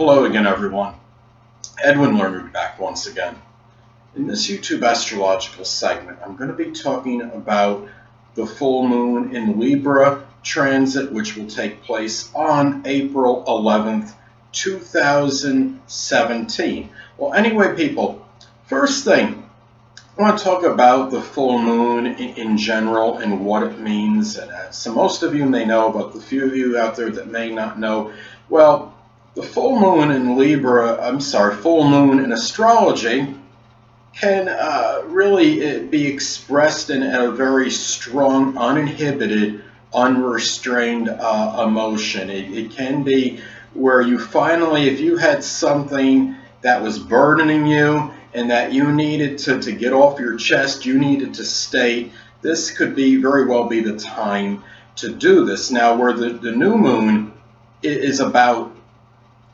Hello again, everyone. Edwin Learnard back once again. In this YouTube astrological segment, I'm going to be talking about the full moon in Libra transit, which will take place on April 11th, 2017. Well, anyway, people, first thing, I want to talk about the full moon in general and what it means. So most of you may know, but the few of you out there that may not know, well, the full moon in full moon in astrology can really be expressed in a very strong, uninhibited, unrestrained emotion. It can be where you finally, if you had something that was burdening you and that you needed to get off your chest, you needed to state, this could very well be the time to do this. Now, where the new moon is about,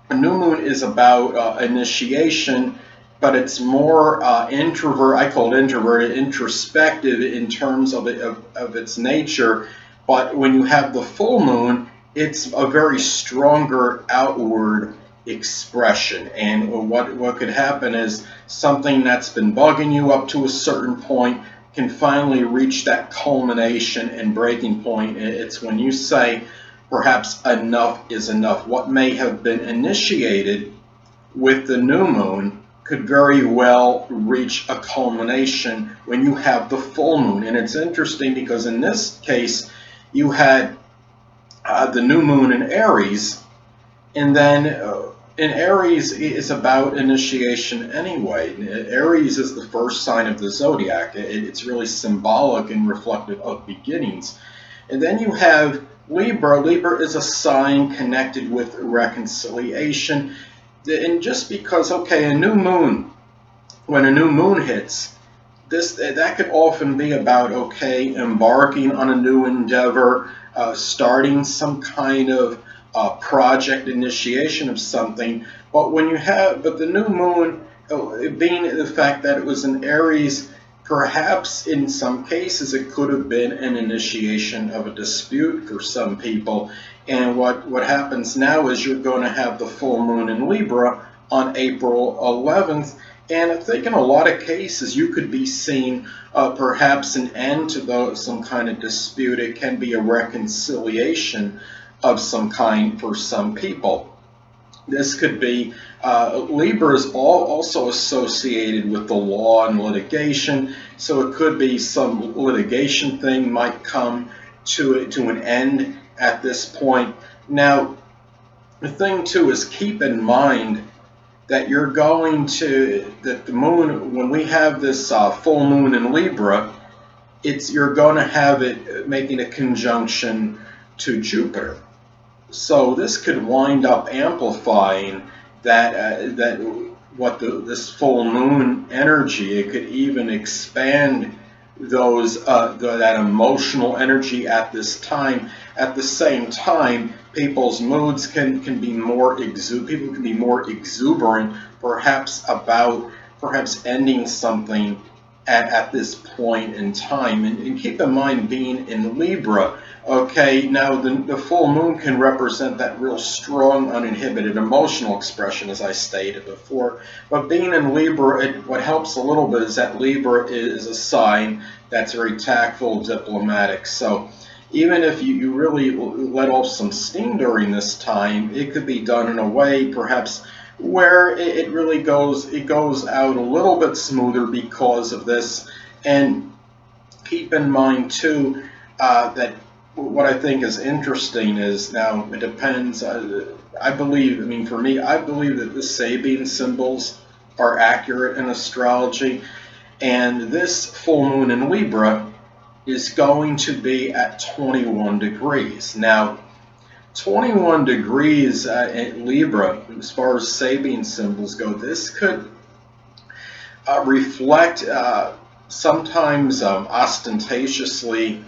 initiation, but it's more I call it introverted, introspective in terms of its nature. But when you have the full moon, it's a very stronger outward expression. And what could happen is something that's been bugging you up to a certain point can finally reach that culmination and breaking point. It's when you say, perhaps enough is enough. What may have been initiated with the new moon could very well reach a culmination when you have the full moon. And it's interesting because in this case, you had the new moon in Aries, and then in Aries is about initiation anyway. Aries is the first sign of the zodiac. It's really symbolic and reflective of beginnings. And then you have Libra. Libra is a sign connected with reconciliation. And just because, okay, when a new moon hits, that could often be about, okay, embarking on a new endeavor, starting some kind of project, initiation of something. But the new moon, being the fact that it was in Aries, perhaps in some cases it could have been an initiation of a dispute for some people. And what happens now is you're going to have the full moon in Libra on April 11th. And I think in a lot of cases you could be seeing perhaps an end to some kind of dispute. It can be a reconciliation of some kind for some people. This could be, Libra is also associated with the law and litigation, so it could be some litigation thing might come to an end at this point. Now, the thing too is keep in mind that that the moon, when we have this full moon in Libra, you're going to have it making a conjunction to Jupiter. So this could wind up amplifying this full moon energy. It could even expand that emotional energy at this time. At the same time, people's moods can be more people can be more exuberant, perhaps ending something at this point in time. And keep in mind, being in Libra, okay, now the full moon can represent that real strong, uninhibited emotional expression, as I stated before. But being in Libra, what helps a little bit is that Libra is a sign that's very tactful, diplomatic. So even if you really let off some steam during this time, it could be done in a way perhaps where it really goes out a little bit smoother because of this. And keep in mind too that what I think is interesting is, now it depends, for me, I believe that the Sabian symbols are accurate in astrology, and this full moon in Libra is going to be at 21 degrees. Now, 21 degrees in Libra, as far as Sabian symbols go, this could reflect sometimes ostentatiously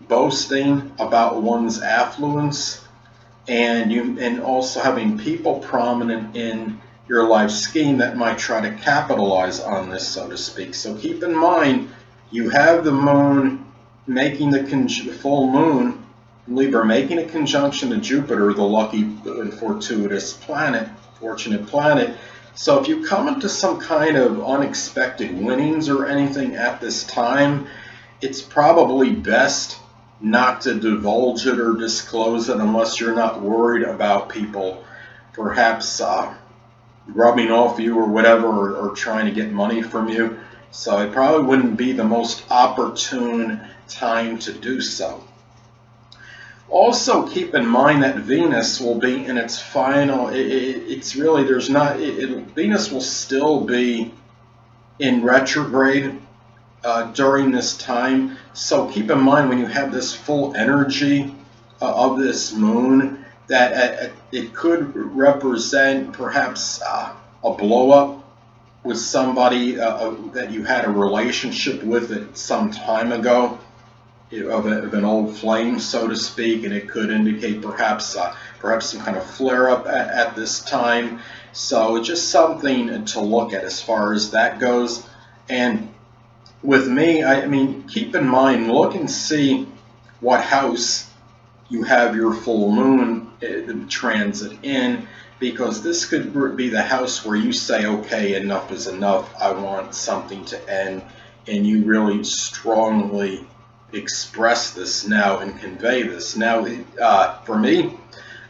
boasting about one's affluence, and also having people prominent in your life scheme that might try to capitalize on this, so to speak. So keep in mind, you have the moon making the full moon Libra making a conjunction to Jupiter, the lucky and fortuitous planet. fortunate planet. So if you come into some kind of unexpected winnings or anything at this time, it's probably best not to divulge it or disclose it unless you're not worried about people perhaps rubbing off you or whatever, or trying to get money from you. So it probably wouldn't be the most opportune time to do so. Also keep in mind that Venus will be in its final, it's really, there's not, Venus will still be in retrograde during this time. So keep in mind when you have this full energy of this moon, that it could represent perhaps a blow up with somebody that you had a relationship with at some time ago, of an old flame, so to speak, and it could indicate perhaps some kind of flare-up at this time. So just something to look at as far as that goes. And with me, I mean, keep in mind, look and see what house you have your full moon transit in, because this could be the house where you say, okay, enough is enough, I want something to end, and you really strongly express this now and convey this. Now, for me,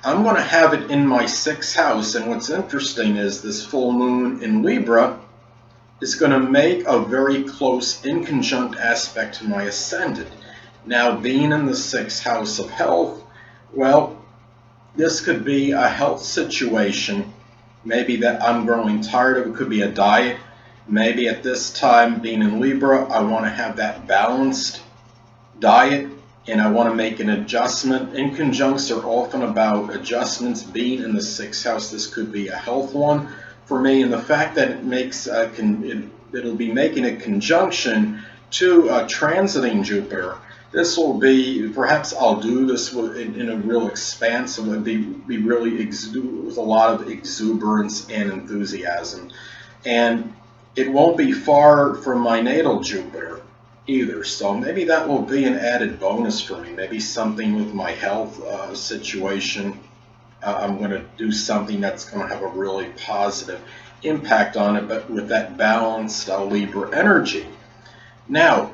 I'm going to have it in my 6th house, and what's interesting is this full moon in Libra is going to make a very close inconjunct aspect to my ascendant. Now, being in the 6th house of health, well, this could be a health situation, maybe that I'm growing tired of. It could be a diet. Maybe at this time, being in Libra, I want to have that balanced diet, and I want to make an adjustment. Inconjuncts are often about adjustments. Being in the 6th house, this could be a health one for me, and the fact that it makes it'll be making a conjunction to transiting Jupiter. This will be, perhaps I'll do this in a real expanse, and would be really with a lot of exuberance and enthusiasm. And it won't be far from my natal Jupiter either, so maybe that will be an added bonus for me. Maybe something with my health situation. I'm going to do something that's going to have a really positive impact on it, but with that balanced Libra energy. Now,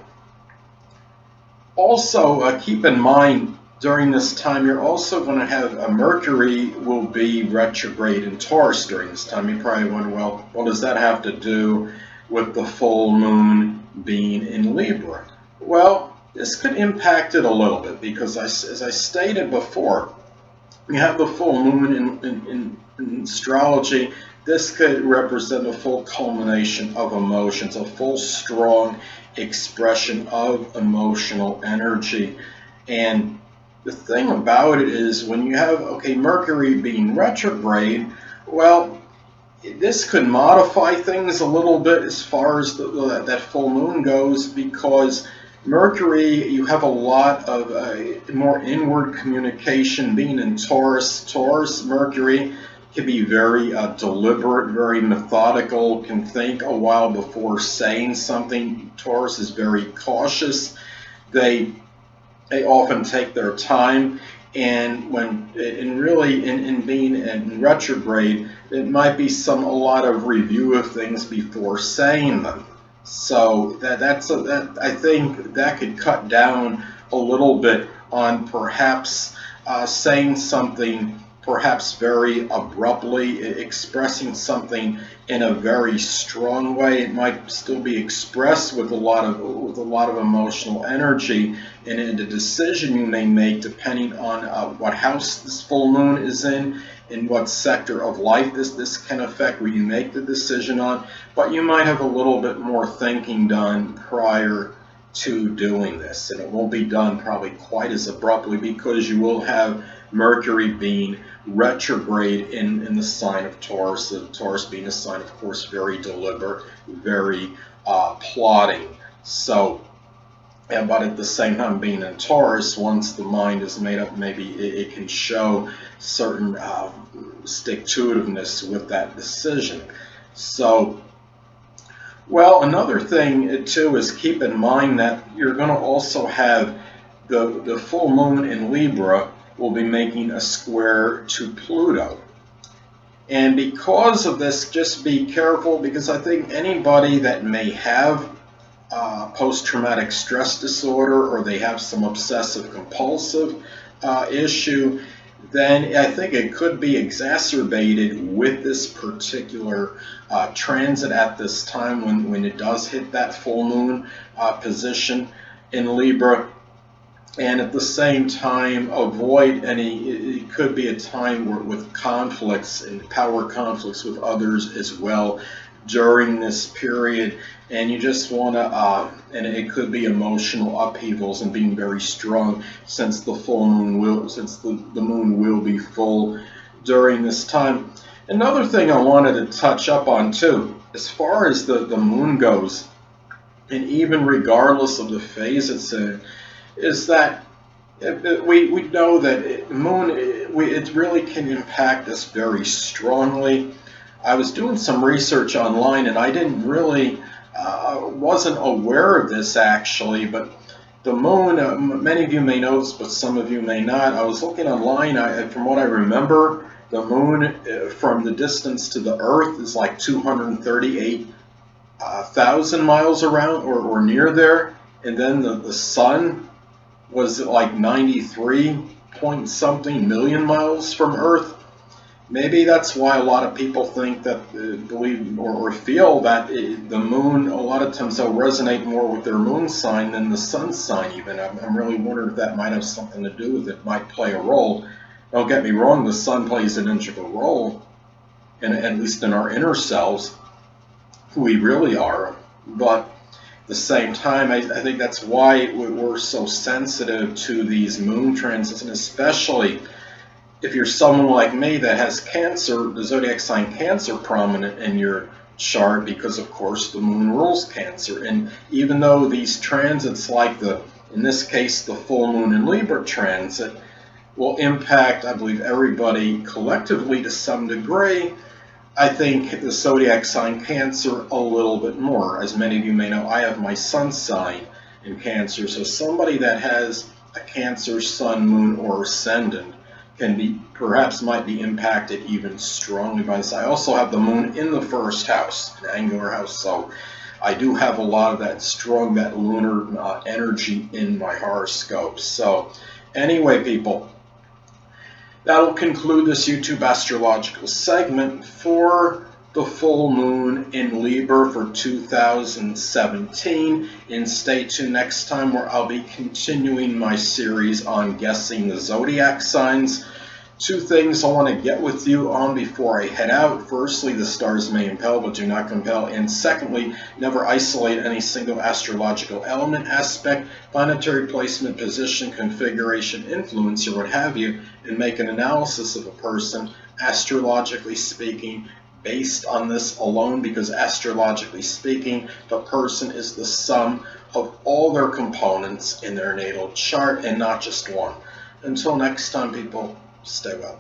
also keep in mind during this time, you're also going to have Mercury will be retrograde in Taurus during this time. You probably wonder, well, what does that have to do with the full moon being in Libra? Well, this could impact it a little bit, because as I stated before, you have the full moon in astrology. This could represent a full culmination of emotions, a full strong expression of emotional energy. And the thing about it is, when you have, okay, Mercury being retrograde, well, this could modify things a little bit as far as that full moon goes, because Mercury, you have a lot of more inward communication. Being in Taurus, Mercury can be very deliberate, very methodical, can think a while before saying something. Taurus is very cautious. They often take their time, and really in being in retrograde, it might be a lot of review of things before saying them. So I think that could cut down a little bit on perhaps saying something perhaps very abruptly, expressing something in a very strong way. It might still be expressed with a lot of emotional energy, and a decision you may make depending on what house this full moon is in and what sector of life this can affect where you make the decision on. But you might have a little bit more thinking done prior to doing this, and it won't be done probably quite as abruptly, because you will have Mercury being retrograde in the sign of Taurus. The Taurus being a sign, of course, very deliberate, very plotting. So, but at the same time, being in Taurus, once the mind is made up, maybe it can show certain stick-to-itiveness with that decision. So, well, another thing too is keep in mind that you're going to also have the full moon in Libra will be making a square to Pluto. And because of this, just be careful, because I think anybody that may have post-traumatic stress disorder, or they have some obsessive compulsive issue, then I think it could be exacerbated with this particular transit at this time when it does hit that full moon position in Libra. And at the same time, avoid any, it could be a time where, with conflicts and power conflicts with others as well during this period. And you just want to, and it could be emotional upheavals and being very strong, since the full moon will, since the moon will be full during this time. Another thing I wanted to touch up on too, as far as the moon goes, and even regardless of the phase it's in, is that we know that moon, it really can impact us very strongly. I was doing some research online, and I didn't really, wasn't aware of this actually, but the moon, many of you may know this, but some of you may not. I was looking online, from what I remember, the moon from the distance to the Earth is like 238,000 miles around, or near there, and then the sun was like 93 point something million miles from Earth. Maybe that's why a lot of people think that, believe or feel that the moon, a lot of times they'll resonate more with their moon sign than the sun sign even. I'm really wondering if that might have something to do with it, might play a role. Don't get me wrong, the sun plays an integral role, at least in our inner selves, who we really are. But the same time, I think that's why we're so sensitive to these moon transits, and especially if you're someone like me that has Cancer, the zodiac sign Cancer prominent in your chart, because of course the moon rules Cancer. And even though these transits, like in this case the full moon in Libra transit, will impact, I believe, everybody collectively to some degree, I think the zodiac sign Cancer a little bit more. As many of you may know, I have my sun sign in Cancer, so somebody that has a Cancer sun, moon, or ascendant might be impacted even strongly by this. I also have the moon in the first house, an angular house, so I do have a lot of that lunar energy in my horoscope. So anyway, people, that'll conclude this YouTube astrological segment for the full moon in Libra for 2017. And stay tuned next time, where I'll be continuing my series on guessing the zodiac signs. Two things I want to get with you on before I head out. Firstly, the stars may impel but do not compel. And secondly, never isolate any single astrological element, aspect, planetary placement, position, configuration, influence, or what have you, and make an analysis of a person, astrologically speaking, based on this alone, because astrologically speaking, the person is the sum of all their components in their natal chart and not just one. Until next time, people, stay well.